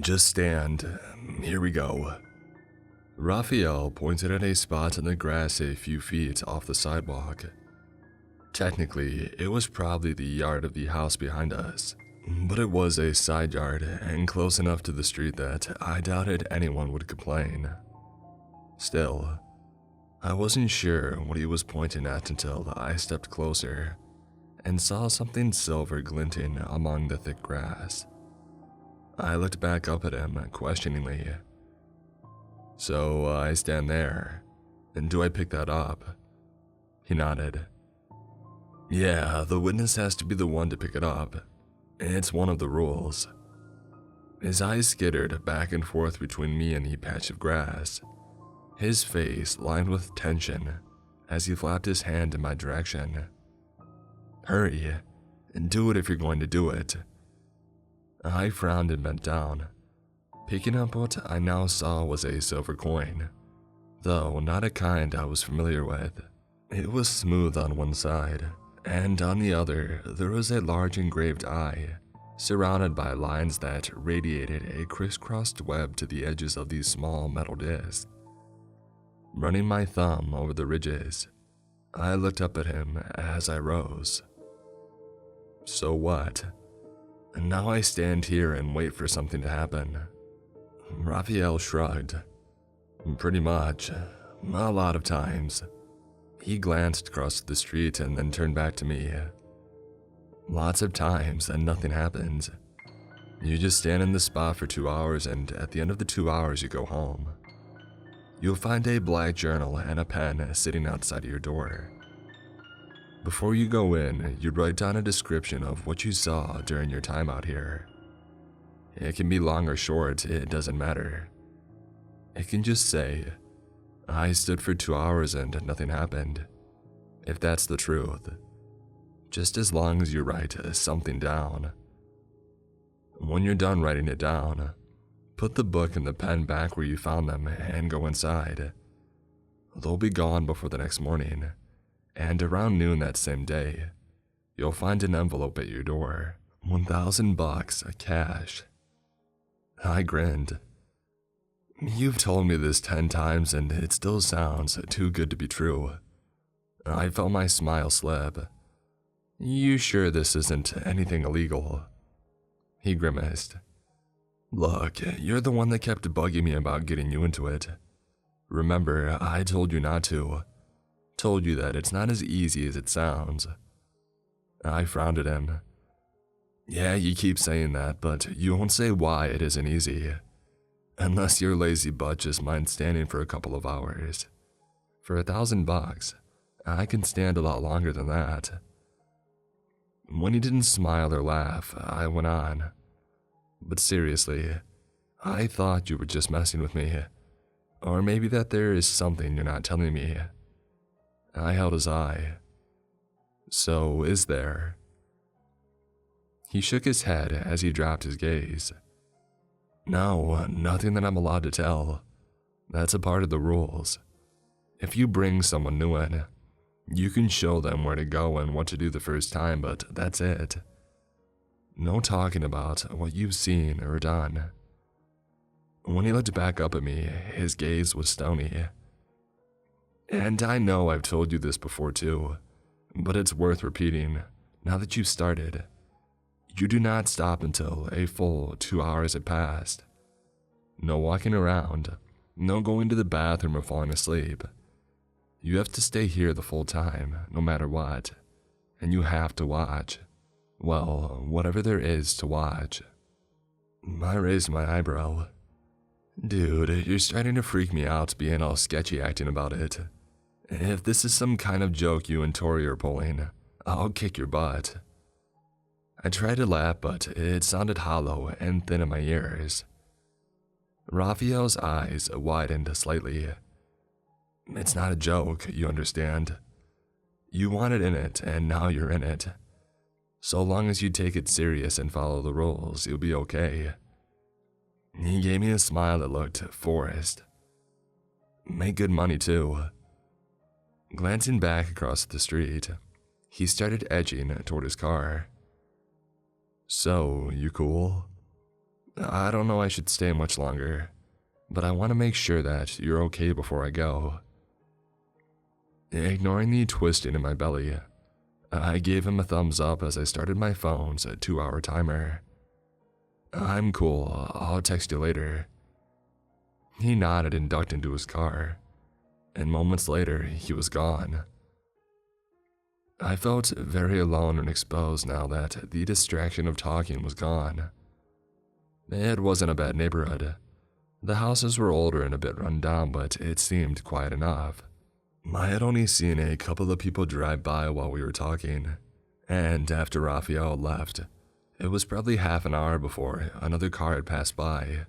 Just stand. Here we go. Raphael pointed at a spot in the grass a few feet off the sidewalk. Technically, it was probably the yard of the house behind us, but it was a side yard and close enough to the street that I doubted anyone would complain. Still, I wasn't sure what he was pointing at until I stepped closer and saw something silver glinting among the thick grass. I looked back up at him questioningly. So I stand there, and do I pick that up? He nodded. Yeah, the witness has to be the one to pick it up. It's one of the rules. His eyes skittered back and forth between me and the patch of grass, his face lined with tension as he flapped his hand in my direction. Hurry, and do it if you're going to do it. I frowned and bent down, picking up what I now saw was a silver coin, though not a kind I was familiar with. It was smooth on one side, and on the other there was a large engraved eye, surrounded by lines that radiated a crisscrossed web to the edges of these small metal discs. Running my thumb over the ridges, I looked up at him as I rose. So what? Now I stand here and wait for something to happen. Raphael shrugged. Pretty much. A lot of times. He glanced across the street and then turned back to me. Lots of times and nothing happens. You just stand in the spot for 2 hours, and at the end of the 2 hours you go home. You'll find a black journal and a pen sitting outside of your door. Before you go in, you write down a description of what you saw during your time out here. It can be long or short, it doesn't matter. It can just say, I stood for 2 hours and nothing happened, if that's the truth. Just as long as you write something down. When you're done writing it down, put the book and the pen back where you found them and go inside. They'll be gone before the next morning, and around noon that same day, you'll find an envelope at your door. $1,000 cash. I grinned. You've told me this 10 times and it still sounds too good to be true. I felt my smile slip. You sure this isn't anything illegal? He grimaced. Look, you're the one that kept bugging me about getting you into it. Remember, I told you not to. Told you that it's not as easy as it sounds. I frowned at him. Yeah, you keep saying that, but you won't say why it isn't easy. Unless your lazy butt just minds standing for a couple of hours. For $1,000, I can stand a lot longer than that. When he didn't smile or laugh, I went on. But seriously, I thought you were just messing with me. Or maybe that there is something you're not telling me. I held his eye. So, is there? He shook his head as he dropped his gaze. No, nothing that I'm allowed to tell. That's a part of the rules. If you bring someone new in, you can show them where to go and what to do the first time, but that's it. No talking about what you've seen or done. When he looked back up at me, his gaze was stony. And I know I've told you this before too, but it's worth repeating now that you've started. You do not stop until a full 2 hours have passed. No walking around, no going to the bathroom or falling asleep. You have to stay here the full time, no matter what, and you have to watch. Well, whatever there is to watch. I raised my eyebrow. Dude, you're starting to freak me out being all sketchy acting about it. If this is some kind of joke you and Tori are pulling, I'll kick your butt. I tried to laugh, but it sounded hollow and thin in my ears. Raphael's eyes widened slightly. It's not a joke, you understand. You wanted in it, and now you're in it. So long as you take it serious and follow the rules, you'll be okay. He gave me a smile that looked forced. Make good money, too. Glancing back across the street, he started edging toward his car. So, you cool? I don't know I should stay much longer, but I want to make sure that you're okay before I go." Ignoring the twisting in my belly, I gave him a thumbs up as I started my phone's 2-hour timer. "I'm cool, I'll text you later." He nodded and ducked into his car, and moments later, he was gone. I felt very alone and exposed now that the distraction of talking was gone. It wasn't a bad neighborhood. The houses were older and a bit run down, but it seemed quiet enough. I had only seen a couple of people drive by while we were talking, and after Raphael left, it was probably half an hour before another car had passed by.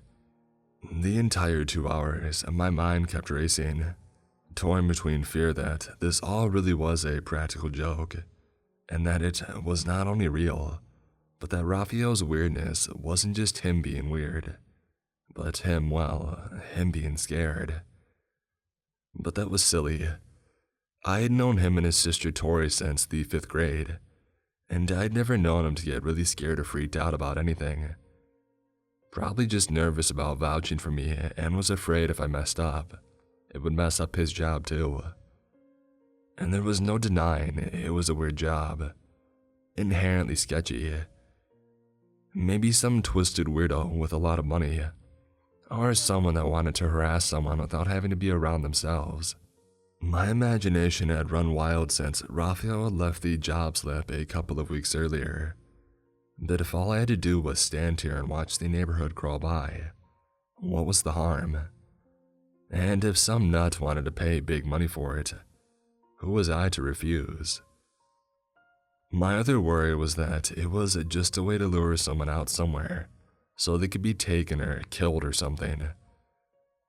The entire 2 hours, my mind kept racing, torn between fear that this all really was a practical joke, and that it was not only real, but that Raphael's weirdness wasn't just him being weird, but him being scared. But that was silly. I had known him and his sister Tori since the 5th grade, and I'd never known him to get really scared or freaked out about anything. Probably just nervous about vouching for me and was afraid if I messed up, it would mess up his job too. And there was no denying it was a weird job, inherently sketchy. Maybe some twisted weirdo with a lot of money, or someone that wanted to harass someone without having to be around themselves. My imagination had run wild since Raphael had left the job slip a couple of weeks earlier. That if all I had to do was stand here and watch the neighborhood crawl by, what was the harm? And if some nut wanted to pay big money for it, who was I to refuse? My other worry was that it was just a way to lure someone out somewhere, so they could be taken or killed or something.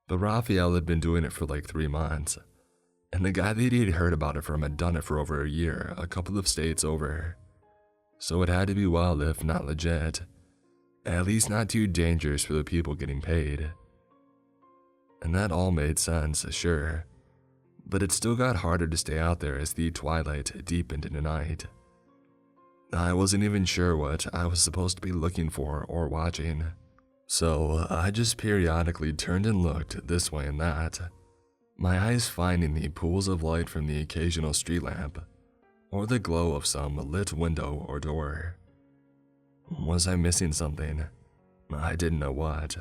But Raphael had been doing it for like 3 months, and the guy that he had heard about it from had done it for over a year, a couple of states over. So it had to be well, if not legit, at least not too dangerous for the people getting paid. And that all made sense, sure, but it still got harder to stay out there as the twilight deepened into night. I wasn't even sure what I was supposed to be looking for or watching, so I just periodically turned and looked this way and that, my eyes finding the pools of light from the occasional street lamp, or the glow of some lit window or door. Was I missing something? I didn't know what.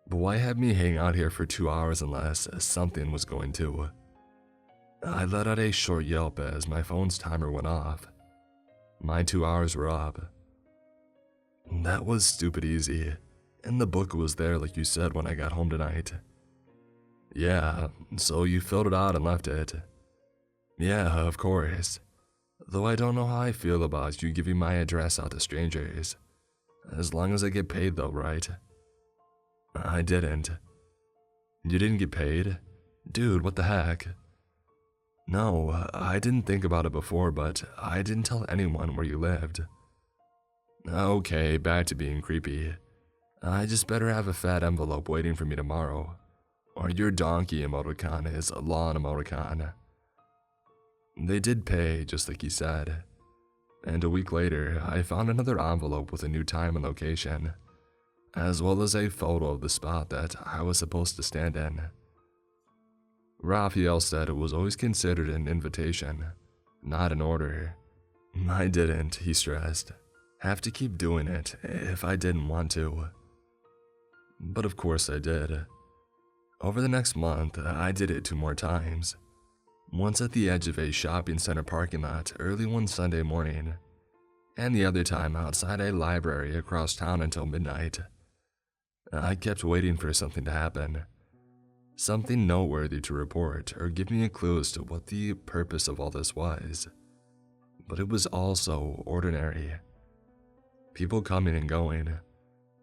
But why have me hang out here for 2 hours unless something was going to? I let out a short yelp as my phone's timer went off. My 2 hours were up. That was stupid easy, and the book was there like you said when I got home tonight. Yeah, so you filled it out and left it. Yeah, of course. Though I don't know how I feel about you giving my address out to strangers. As long as I get paid though, right? I didn't. You didn't get paid? Dude, what the heck? No, I didn't think about it before, but I didn't tell anyone where you lived. Okay, back to being creepy. I just better have a fat envelope waiting for me tomorrow, or your donkey emoticon is a lawn emoticon. They did pay, just like he said, and a week later, I found another envelope with a new time and location, as well as a photo of the spot that I was supposed to stand in. Raphael said it was always considered an invitation, not an order. I didn't, he stressed, have to keep doing it if I didn't want to. But of course I did. Over the next month, I did it 2 more times. Once at the edge of a shopping center parking lot early one Sunday morning, and the other time outside a library across town until midnight. I kept waiting for something to happen. Something noteworthy to report or give me a clue as to what the purpose of all this was. But it was all so ordinary. People coming and going,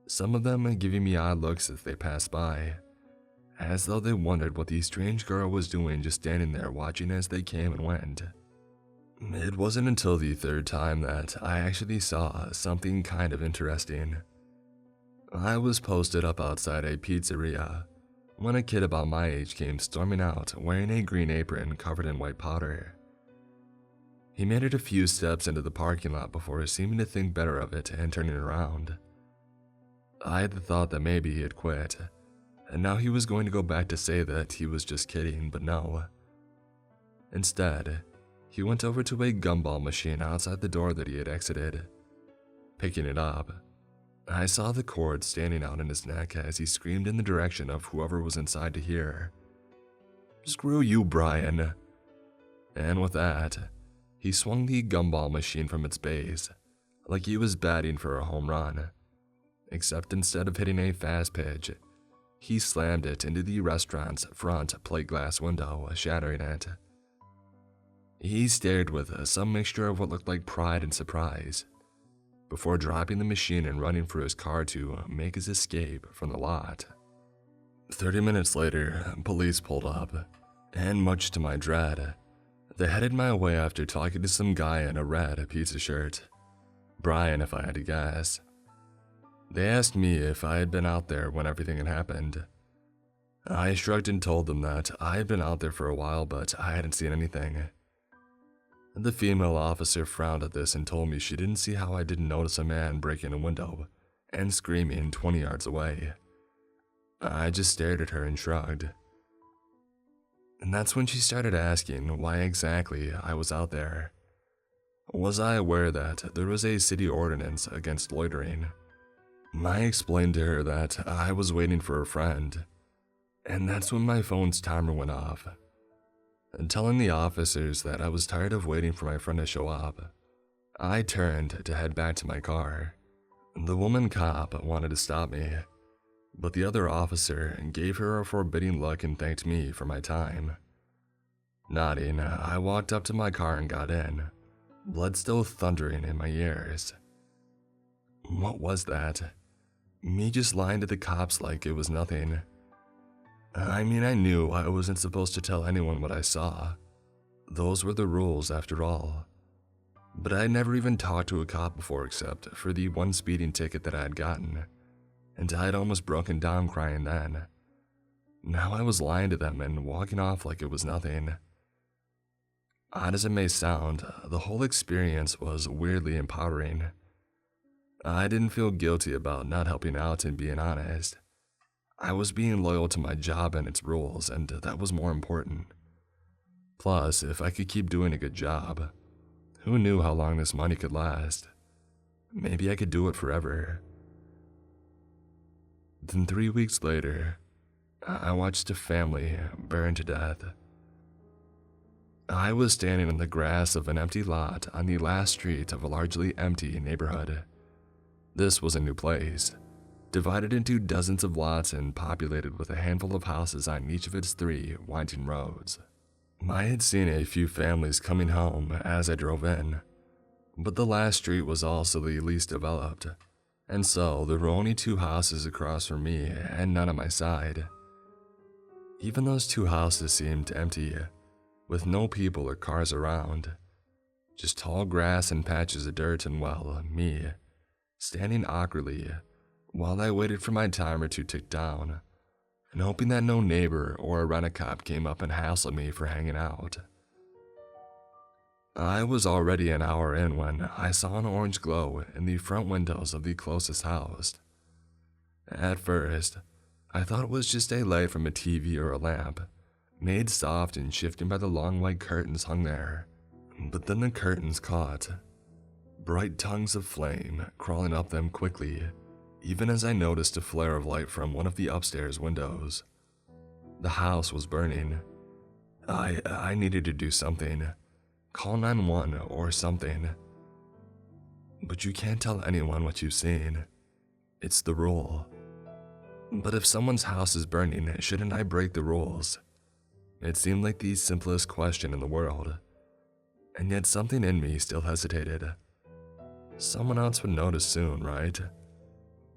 some of them giving me odd looks as they passed by, as though they wondered what the strange girl was doing just standing there watching as they came and went. It wasn't until the 3rd time that I actually saw something kind of interesting. I was posted up outside a pizzeria when a kid about my age came storming out wearing a green apron covered in white powder. He made it a few steps into the parking lot before seeming to think better of it and turning around. I had the thought that maybe he had quit, and now he was going to go back to say that he was just kidding, but no. Instead, he went over to a gumball machine outside the door that he had exited. Picking it up, I saw the cord standing out in his neck as he screamed in the direction of whoever was inside to hear. "Screw you, Brian." And with that, he swung the gumball machine from its base, like he was batting for a home run. Except instead of hitting a fast pitch, he slammed it into the restaurant's front plate glass window, shattering it. He stared with some mixture of what looked like pride and surprise, before dropping the machine and running for his car to make his escape from the lot. 30 minutes later, police pulled up, and much to my dread, they headed my way after talking to some guy in a red pizza shirt. Brian, if I had to guess. They asked me if I had been out there when everything had happened. I shrugged and told them that I had been out there for a while, but I hadn't seen anything. The female officer frowned at this and told me she didn't see how I didn't notice a man breaking a window and screaming 20 yards away. I just stared at her and shrugged. And that's when she started asking why exactly I was out there. Was I aware that there was a city ordinance against loitering? I explained to her that I was waiting for a friend, and that's when my phone's timer went off. Telling the officers that I was tired of waiting for my friend to show up, I turned to head back to my car. The woman cop wanted to stop me, but the other officer gave her a forbidding look and thanked me for my time. Nodding, I walked up to my car and got in, blood still thundering in my ears. What was that? Me just lying to the cops like it was nothing. I mean, I knew I wasn't supposed to tell anyone what I saw. Those were the rules after all. But I'd never even talked to a cop before except for the one speeding ticket that I had gotten, and I'd almost broken down crying then. Now I was lying to them and walking off like it was nothing. Odd as it may sound, the whole experience was weirdly empowering. I didn't feel guilty about not helping out and being honest. I was being loyal to my job and its rules, and that was more important. Plus, if I could keep doing a good job, who knew how long this money could last? Maybe I could do it forever. Then 3 weeks later, I watched a family burn to death. I was standing in the grass of an empty lot on the last street of a largely empty neighborhood. This was a new place, divided into dozens of lots and populated with a handful of houses on each of its 3 winding roads. I had seen a few families coming home as I drove in, but the last street was also the least developed, and so there were only 2 houses across from me and none on my side. Even those 2 houses seemed empty, with no people or cars around, just tall grass and patches of dirt and, well, me, standing awkwardly while I waited for my timer to tick down, and hoping that no neighbor or a rent-a-cop came up and hassled me for hanging out. I was already an hour in when I saw an orange glow in the front windows of the closest house. At first, I thought it was just a light from a TV or a lamp, made soft and shifting by the long white curtains hung there. But then the curtains caught, bright tongues of flame crawling up them quickly, even as I noticed a flare of light from one of the upstairs windows. The house was burning. I needed to do something. Call 911 or something. But you can't tell anyone what you've seen. It's the rule. But if someone's house is burning, shouldn't I break the rules? It seemed like the simplest question in the world. And yet something in me still hesitated. Someone else would notice soon, right?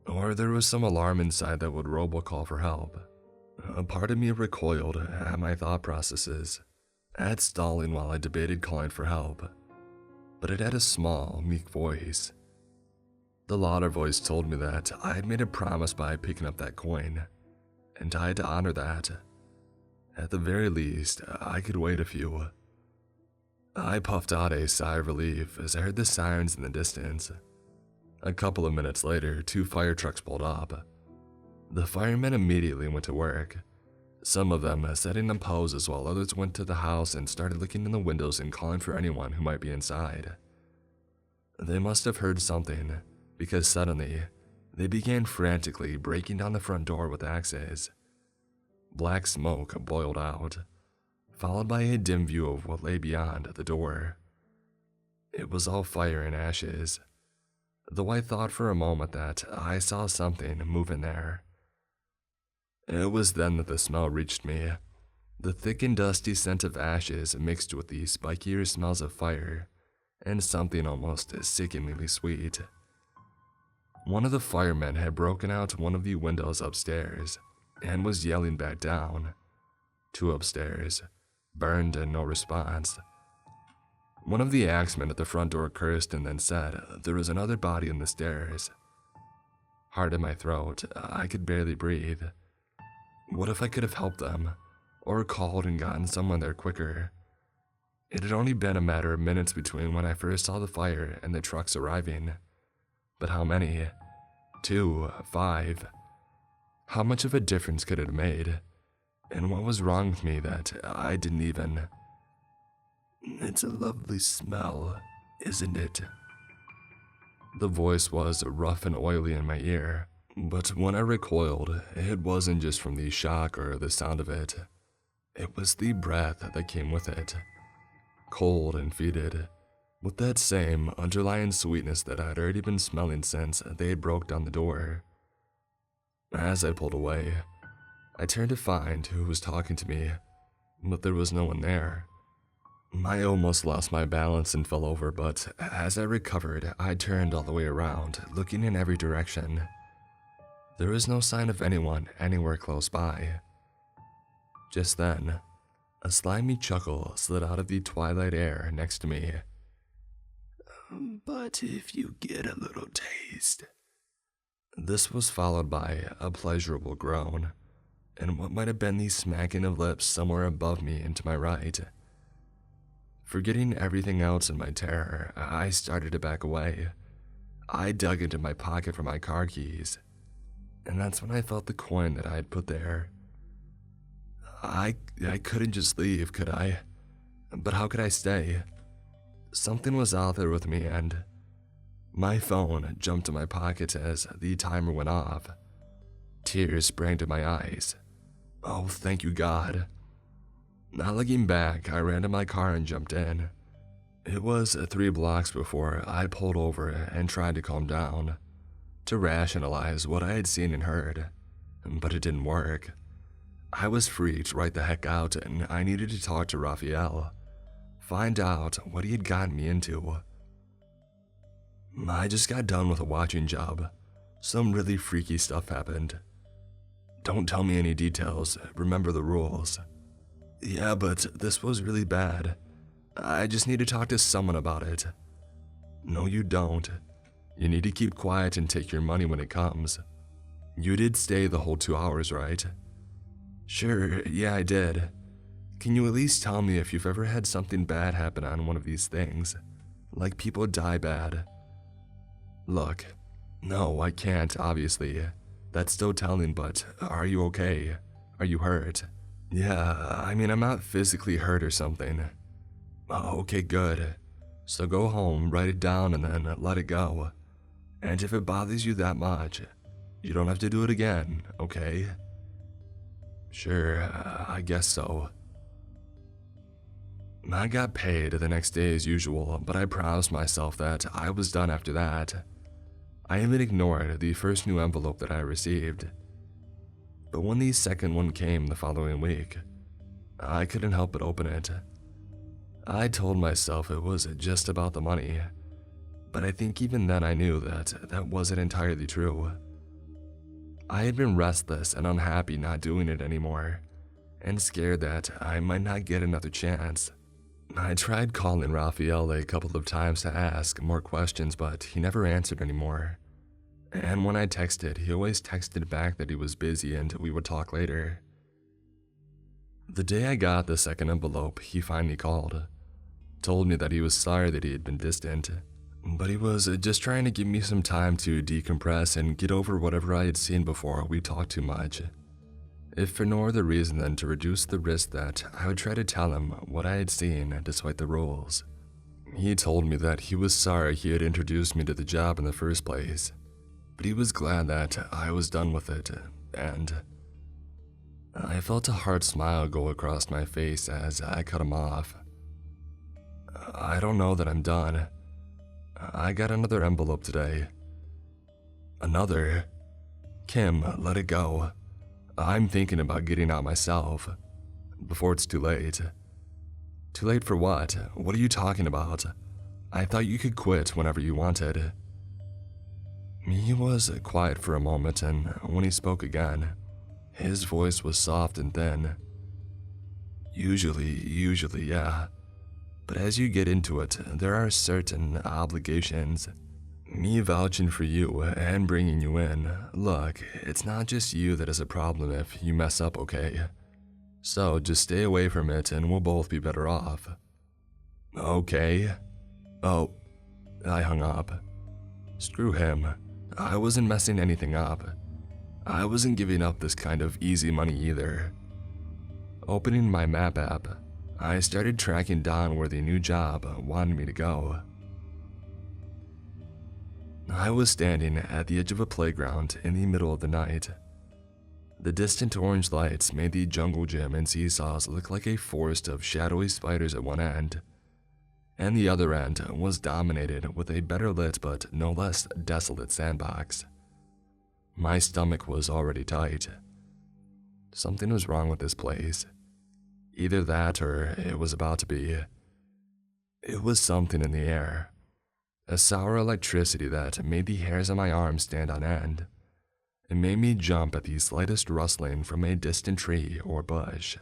Or there was some alarm inside that would robocall for help. A part of me recoiled at my thought processes, at stalling while I debated calling for help. But it had a small, meek voice. The louder voice told me that I had made a promise by picking up that coin, and I had to honor that. At the very least, I could wait a few. I puffed out a sigh of relief as I heard the sirens in the distance. A couple of minutes later, 2 fire trucks pulled up. The firemen immediately went to work, some of them setting up poses while others went to the house and started looking in the windows and calling for anyone who might be inside. They must have heard something, because suddenly, they began frantically breaking down the front door with axes. Black smoke boiled out, followed by a dim view of what lay beyond the door. It was all fire and ashes, though I thought for a moment that I saw something move in there. It was then that the smell reached me, the thick and dusty scent of ashes mixed with the spikier smells of fire and something almost sickeningly sweet. One of the firemen had broken out one of the windows upstairs and was yelling back down. 2 upstairs, burned and no response. One of the axemen at the front door cursed and then said there was another body in the stairs. Hard in my throat, I could barely breathe. What if I could have helped them, or called and gotten someone there quicker? It had only been a matter of minutes between when I first saw the fire and the trucks arriving. But how many? 2, 5. How much of a difference could it have made? And what was wrong with me that I didn't even... It's a lovely smell, isn't it? The voice was rough and oily in my ear, but when I recoiled, it wasn't just from the shock or the sound of it. It was the breath that came with it. Cold and fetid, with that same underlying sweetness that I had already been smelling since they had broke down the door. As I pulled away, I turned to find who was talking to me, but there was no one there. I almost lost my balance and fell over, but as I recovered, I turned all the way around, looking in every direction. There was no sign of anyone anywhere close by. Just then, a slimy chuckle slid out of the twilight air next to me. But if you get a little taste. This was followed by a pleasurable groan, and what might have been the smacking of lips somewhere above me and to my right. Forgetting everything else in my terror, I started to back away. I dug into my pocket for my car keys, and that's when I felt the coin that I had put there. I couldn't just leave, could I? But how could I stay? Something was out there with me, and my phone jumped to my pocket as the timer went off. Tears sprang to my eyes. Oh, thank you, God. Not looking back, I ran to my car and jumped in. It was 3 blocks before I pulled over and tried to calm down, to rationalize what I had seen and heard, but it didn't work. I was freaked right the heck out, and I needed to talk to Raphael, find out what he had gotten me into. I just got done with a watching job. Some really freaky stuff happened. Don't tell me any details, remember the rules. Yeah, but this was really bad. I just need to talk to someone about it. No, you don't. You need to keep quiet and take your money when it comes. You did stay the whole 2 hours, right? Sure, yeah, I did. Can you at least tell me if you've ever had something bad happen on one of these things? Like people die bad? Look, no, I can't, obviously. That's still telling, but are you okay? Are you hurt? Yeah, I mean, I'm not physically hurt or something. Oh, okay, good. So go home, write it down, and then let it go. And if it bothers you that much, you don't have to do it again, okay? Sure, I guess so. I got paid the next day as usual, but I promised myself that I was done after that. I even ignored the first new envelope that I received. But when the second one came the following week, I couldn't help but open it. I told myself it was just about the money, but I think even then I knew that that wasn't entirely true. I had been restless and unhappy not doing it anymore, and scared that I might not get another chance. I tried calling Raphael a couple of times to ask more questions, but he never answered anymore. And when I texted, he always texted back that he was busy and we would talk later. The day I got the second envelope, he finally called. Told me that he was sorry that he had been distant, but he was just trying to give me some time to decompress and get over whatever I had seen before we talked too much. If for no other reason than to reduce the risk that I would try to tell him what I had seen despite the rules. He told me that he was sorry he had introduced me to the job in the first place, but he was glad that I was done with it, and I felt a hard smile go across my face as I cut him off. I don't know that I'm done. I got another envelope today. Another? Kim, let it go. I'm thinking about getting out myself, before it's too late. Too late for what? What are you talking about? I thought you could quit whenever you wanted. He was quiet for a moment, and when he spoke again, his voice was soft and thin. Usually, yeah. But as you get into it, there are certain obligations. Me vouching for you and bringing you in. Look, it's not just you that is a problem if you mess up, okay? So just stay away from it and we'll both be better off. Okay. Oh, I hung up. Screw him. I wasn't messing anything up. I wasn't giving up this kind of easy money either. Opening my map app, I started tracking down where the new job wanted me to go. I was standing at the edge of a playground in the middle of the night. The distant orange lights made the jungle gym and seesaws look like a forest of shadowy spiders at one end, and the other end was dominated with a better lit but no less desolate sandbox. My stomach was already tight. Something was wrong with this place. Either that or it was about to be. It was something in the air. A sour electricity that made the hairs on my arms stand on end. It made me jump at the slightest rustling from a distant tree or bush.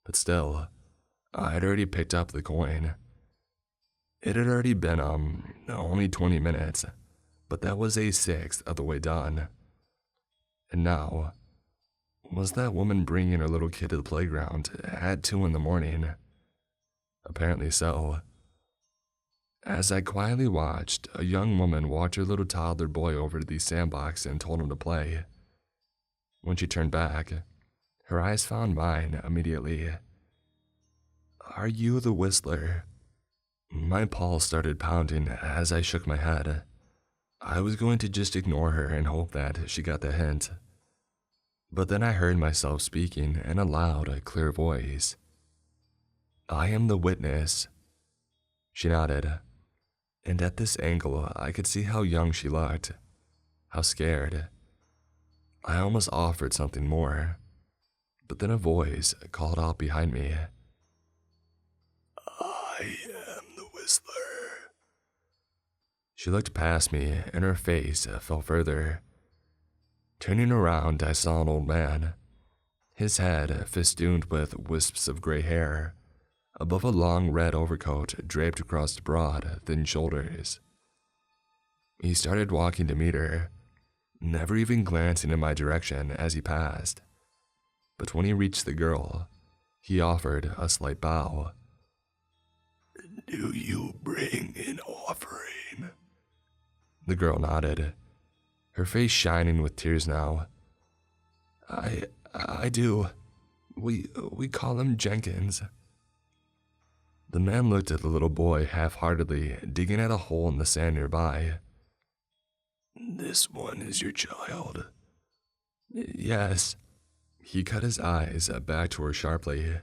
But still, I had already picked up the coin. It had already been, only 20 minutes, but that was a sixth of the way done. And now, was that woman bringing her little kid to the playground at 2 in the morning? Apparently so. As I quietly watched, a young woman walked her little toddler boy over to the sandbox and told him to play. When she turned back, her eyes found mine immediately. "Are you the Whistler?" My pulse started pounding as I shook my head. I was going to just ignore her and hope that she got the hint. But then I heard myself speaking in a loud, clear voice. "I am the witness." She nodded, and at this angle I could see how young she looked, how scared. I almost offered something more, but then a voice called out behind me. "I am the Whistler." She looked past me and her face fell further. Turning around, I saw an old man, his head festooned with wisps of gray hair, above a long red overcoat draped across the broad, thin shoulders. He started walking to meet her, never even glancing in my direction as he passed. But when he reached the girl, he offered a slight bow. "Do you bring an offering?" The girl nodded, her face shining with tears now. I do. We call him Jenkins." The man looked at the little boy half-heartedly, digging at a hole in the sand nearby. "This one is your child?" "Yes." He cut his eyes back to her sharply.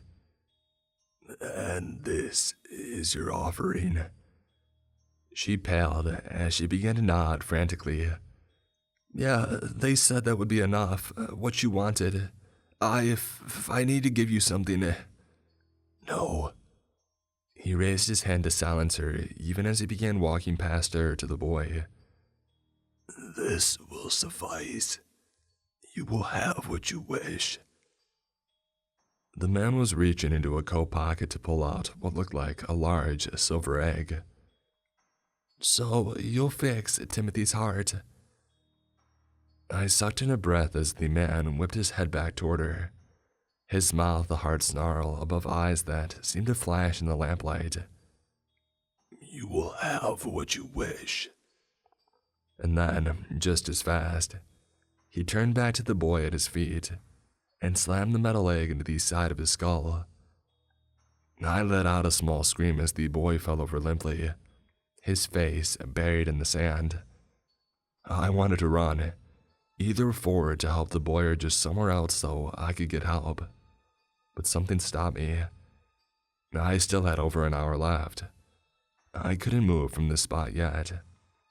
"And this is your offering?" She paled as she began to nod frantically. "Yeah, they said that would be enough, what you wanted. If I need to give you something..." "No." He raised his hand to silence her, even as he began walking past her to the boy. "This will suffice. You will have what you wish." The man was reaching into a coat pocket to pull out what looked like a large silver egg. "So you'll fix Timothy's heart." I sucked in a breath as the man whipped his head back toward her, his mouth a hard snarl above eyes that seemed to flash in the lamplight. You will have what you wish. And then, just as fast, he turned back to the boy at his feet and slammed the metal leg into the side of his skull. I let out a small scream as the boy fell over limply, his face buried in the sand. I wanted to run, either forward to help the boy or just somewhere else so I could get help. But something stopped me. I still had over an hour left. I couldn't move from this spot yet,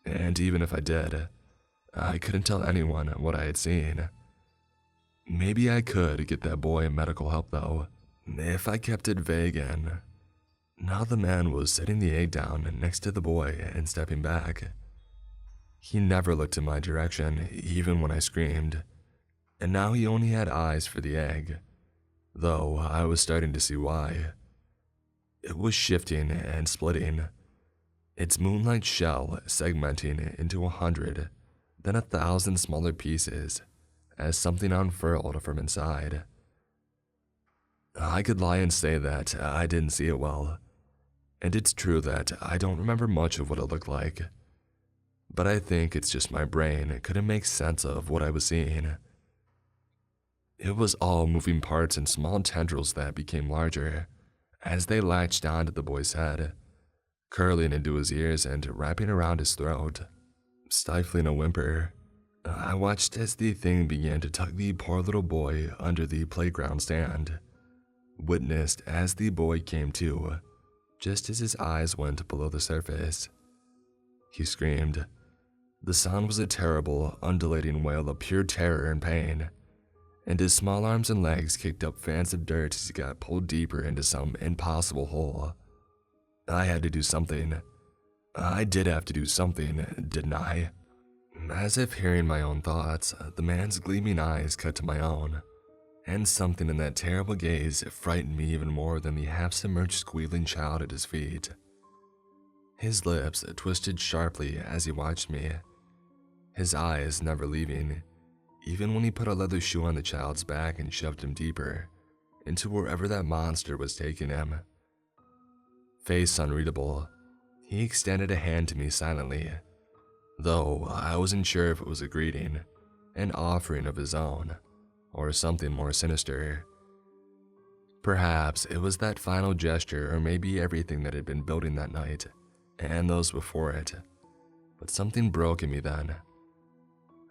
and even if I did, I couldn't tell anyone what I had seen. Maybe I could get that boy medical help though, if I kept it vague. And now the man was setting the egg down next to the boy and stepping back. He never looked in my direction, even when I screamed, and now he only had eyes for the egg, though I was starting to see why. It was shifting and splitting, its moonlight shell segmenting into 100, then 1,000 smaller pieces as something unfurled from inside. I could lie and say that I didn't see it well, and it's true that I don't remember much of what it looked like, but I think it's just my brain couldn't make sense of what I was seeing. It was all moving parts and small tendrils that became larger as they latched onto the boy's head, curling into his ears and wrapping around his throat. Stifling a whimper, I watched as the thing began to tug the poor little boy under the playground stand, witnessed as the boy came to, just as his eyes went below the surface. He screamed. The sound was a terrible, undulating wail of pure terror and pain, and his small arms and legs kicked up fans of dirt as he got pulled deeper into some impossible hole. I had to do something. I did have to do something, didn't I? As if hearing my own thoughts, the man's gleaming eyes cut to my own, and something in that terrible gaze frightened me even more than the half-submerged squealing child at his feet. His lips twisted sharply as he watched me, his eyes never leaving, even when he put a leather shoe on the child's back and shoved him deeper into wherever that monster was taking him. Face unreadable, he extended a hand to me silently, though I wasn't sure if it was a greeting, an offering of his own, or something more sinister. Perhaps it was that final gesture, or maybe everything that had been building that night, and those before it, but something broke in me then.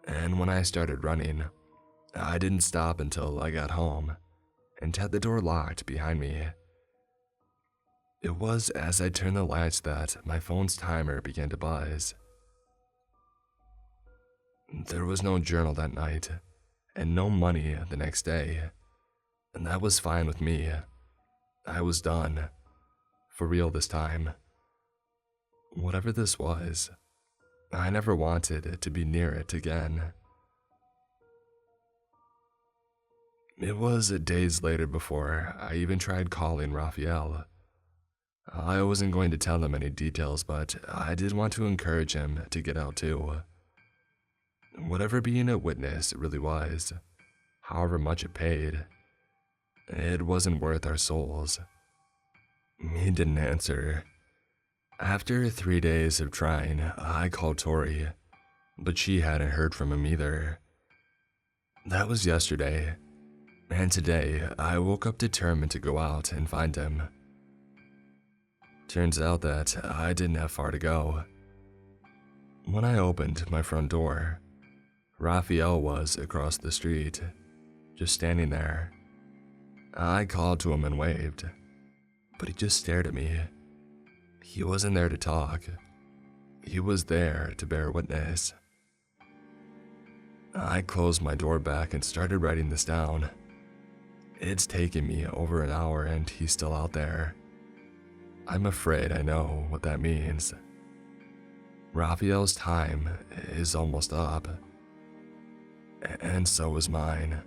And when I started running, I didn't stop until I got home and had the door locked behind me. It was as I turned the latch that my phone's timer began to buzz. There was no journal that night, and no money the next day, and that was fine with me. I was done, for real this time. Whatever this was, I never wanted to be near it again. It was days later before I even tried calling Raphael. I wasn't going to tell him any details, but I did want to encourage him to get out too. Whatever being a witness really was, however much it paid, it wasn't worth our souls. He didn't answer. After 3 days of trying, I called Tori, but she hadn't heard from him either. That was yesterday, and today I woke up determined to go out and find him. Turns out that I didn't have far to go. When I opened my front door, Raphael was across the street, just standing there. I called to him and waved, but he just stared at me. He wasn't there to talk. He was there to bear witness. I closed my door back and started writing this down. It's taken me over an hour and he's still out there. I'm afraid I know what that means. Raphael's time is almost up. And so is mine.